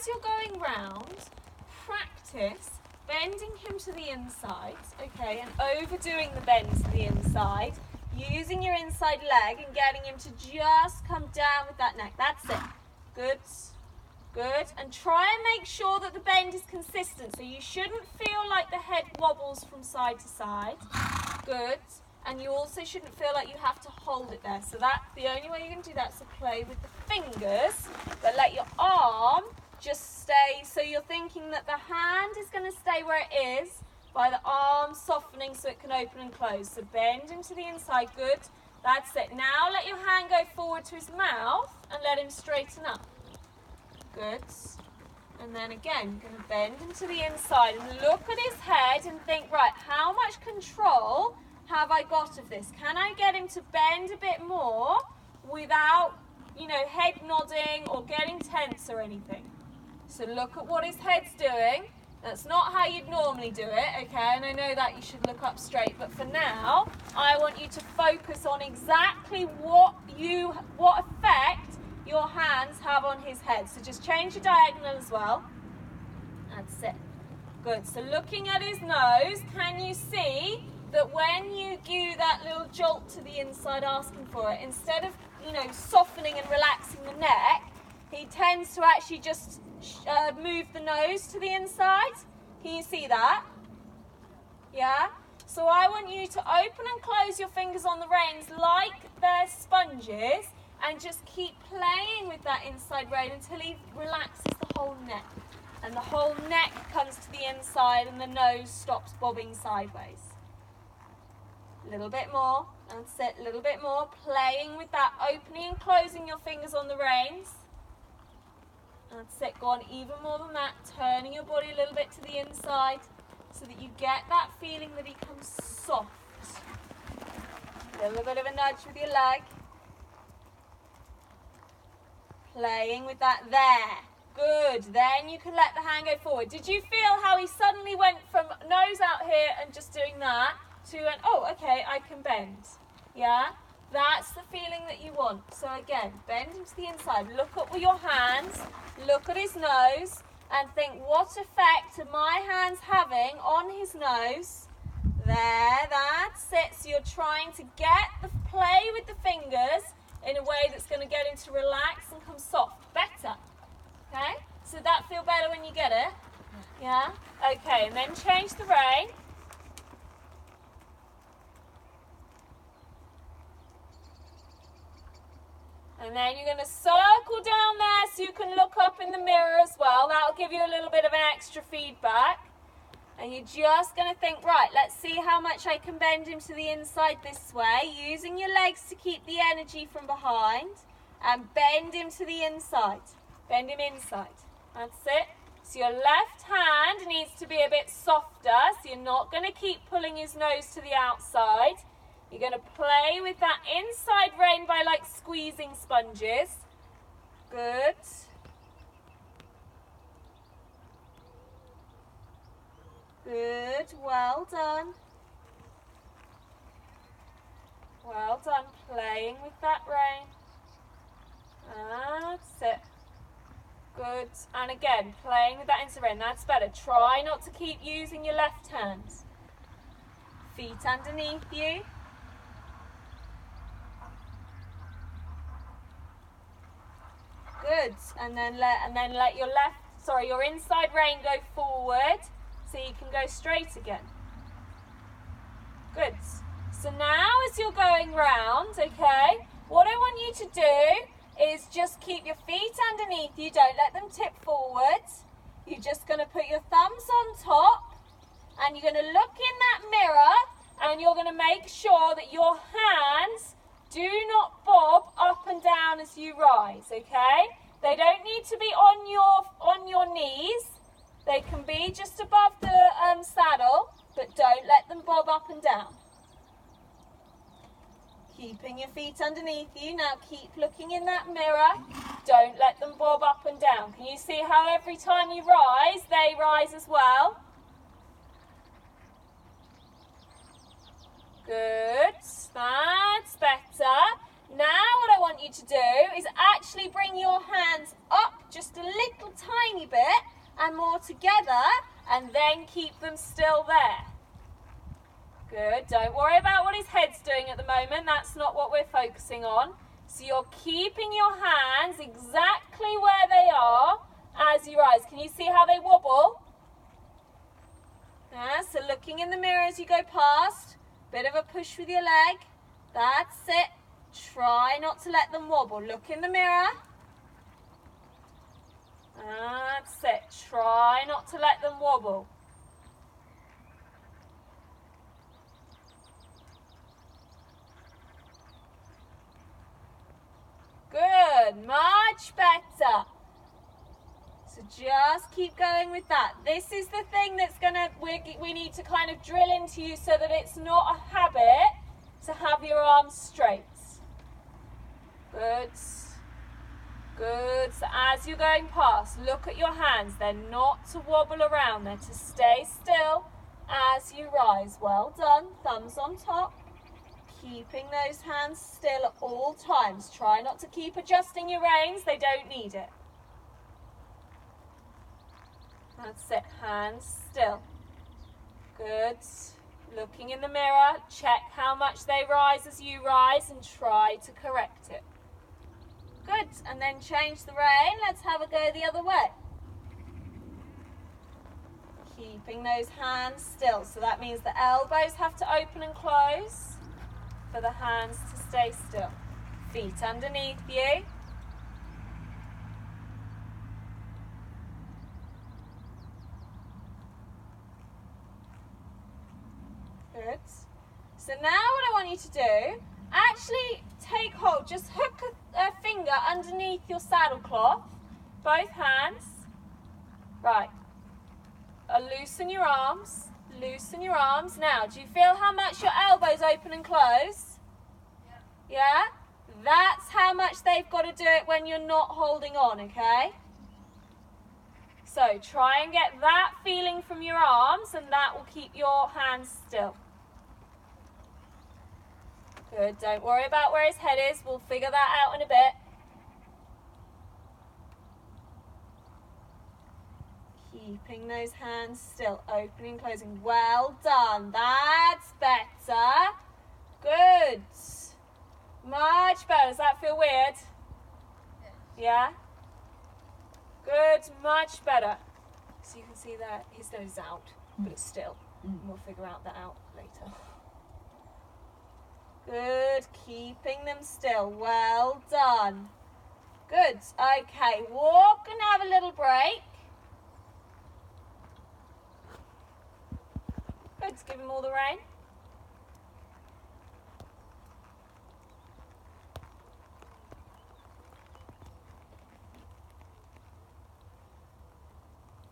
you're going round, practice bending him to the inside, okay, and overdoing the bend to the inside, using your inside leg and getting him to just come down with that neck. That's it. Good. Good. And try and make sure that the bend is consistent. So you shouldn't feel like the head wobbles from side to side. Good. And you also shouldn't feel like you have to hold it there. So that's the only way you can do that is to play with the fingers, but let your arm just stay. So you're thinking that the hand is going to stay where it is by the arm softening so it can open and close. So bend him to the inside. Good. That's it. Now let your hand go forward to his mouth and let him straighten up. Good. And then again, going to bend him to the inside and look at his head and think, right, how much control have I got of this? Can I get him to bend a bit more without, head nodding or getting tense or anything? So look at what his head's doing. That's not how you'd normally do it, okay? And I know that you should look up straight, but for now, I want you to focus on exactly what effect your hands have on his head. So just change your diagonal as well. That's it. Good. So looking at his nose, can you see that when you give that little jolt to the inside asking for it, instead of, softening and relaxing the neck, he tends to actually just move the nose to the inside. Can you see that? Yeah? So I want you to open and close your fingers on the reins like they're sponges and just keep playing with that inside rein until he relaxes the whole neck. And the whole neck comes to the inside and the nose stops bobbing sideways. A little bit more. That's it. A little bit more. Playing with that, opening and closing your fingers on the reins. That's it. Go on even more than that. Turning your body a little bit to the inside so that you get that feeling that he comes soft. A little bit of a nudge with your leg. Playing with that there. Good. Then you can let the hand go forward. Did you feel how he suddenly went from nose out here and just doing that to an, oh, okay, I can bend? Yeah? That's the feeling that you want. So again, bend him to the inside. Look at your hands. Look at his nose and think, what effect are my hands having on his nose? There, that's it. So you're trying to get the play with the fingers in a way that's going to get him to relax and come soft. Better. Okay? So that feel better when you get it? Yeah? Okay, and then change the rein. And then you're going to circle down there so you can look up in the mirror as well. That'll give you a little bit of an extra feedback. And you're just going to think, right, let's see how much I can bend him to the inside this way, using your legs to keep the energy from behind. And bend him to the inside. Bend him inside. That's it. So your left hand needs to be a bit softer, so you're not going to keep pulling his nose to the outside. You're going to play with that inside rein by like squeezing sponges. Good. Good. Well done. Well done. Playing with that rein. That's it. Good. And again, playing with that inside rein. That's better. Try not to keep using your left hand. Feet underneath you. Good. And then let your inside rein go forward so you can go straight again. Good. So now as you're going round, okay, what I want you to do is just keep your feet underneath you. Don't let them tip forward. You're just going to put your thumbs on top and you're going to look in that mirror and you're going to make sure that your hands do not bob up and down as you rise, okay? They don't need to be on your knees. They can be just above the saddle, but don't let them bob up and down. Keeping your feet underneath you. Now keep looking in that mirror. Don't let them bob up and down. Can you see how every time you rise, they rise as well? Good. That's better. Now what I want you to do is actually bring your hands up just a little tiny bit and more together, and then keep them still there. Good. Don't worry about what his head's doing at the moment. That's not what we're focusing on. So you're keeping your hands exactly where they are as you rise. Can you see how they wobble? Yeah, so looking in the mirror as you go past. Bit of a push with your leg. That's it. Try not to let them wobble. Look in the mirror. That's it. Try not to let them wobble. Good. Much better. So just keep going with that. This is the thing that's we need to kind of drill into you so that it's not a habit to have your arms straight. Good. Good. So as you're going past, look at your hands. They're not to wobble around. They're to stay still as you rise. Well done. Thumbs on top. Keeping those hands still at all times. Try not to keep adjusting your reins. They don't need it. That's it. Hands still. Good. Looking in the mirror. Check how much they rise as you rise and try to correct it. Good. And then change the rein. Let's have a go the other way. Keeping those hands still. So that means the elbows have to open and close for the hands to stay still. Feet underneath you. Good. So now what I want you to do, actually take hold, just hook a finger underneath your saddle cloth, both hands. Right. Loosen your arms. Loosen your arms. Now, do you feel how much your elbows open and close? Yeah? That's how much they've got to do it when you're not holding on, okay? So try and get that feeling from your arms, and that will keep your hands still. Good. Don't worry about where his head is. We'll figure that out in a bit. Keeping those hands still, opening and closing. Well done. That's better. Good. Much better. Does that feel weird? Yeah? Good. Much better. So you can see that his nose is out, but it's still. And we'll figure out that out later. Good. Keeping them still. Well done. Good. Okay. Walk and have a little break. Good. Give him all the rein.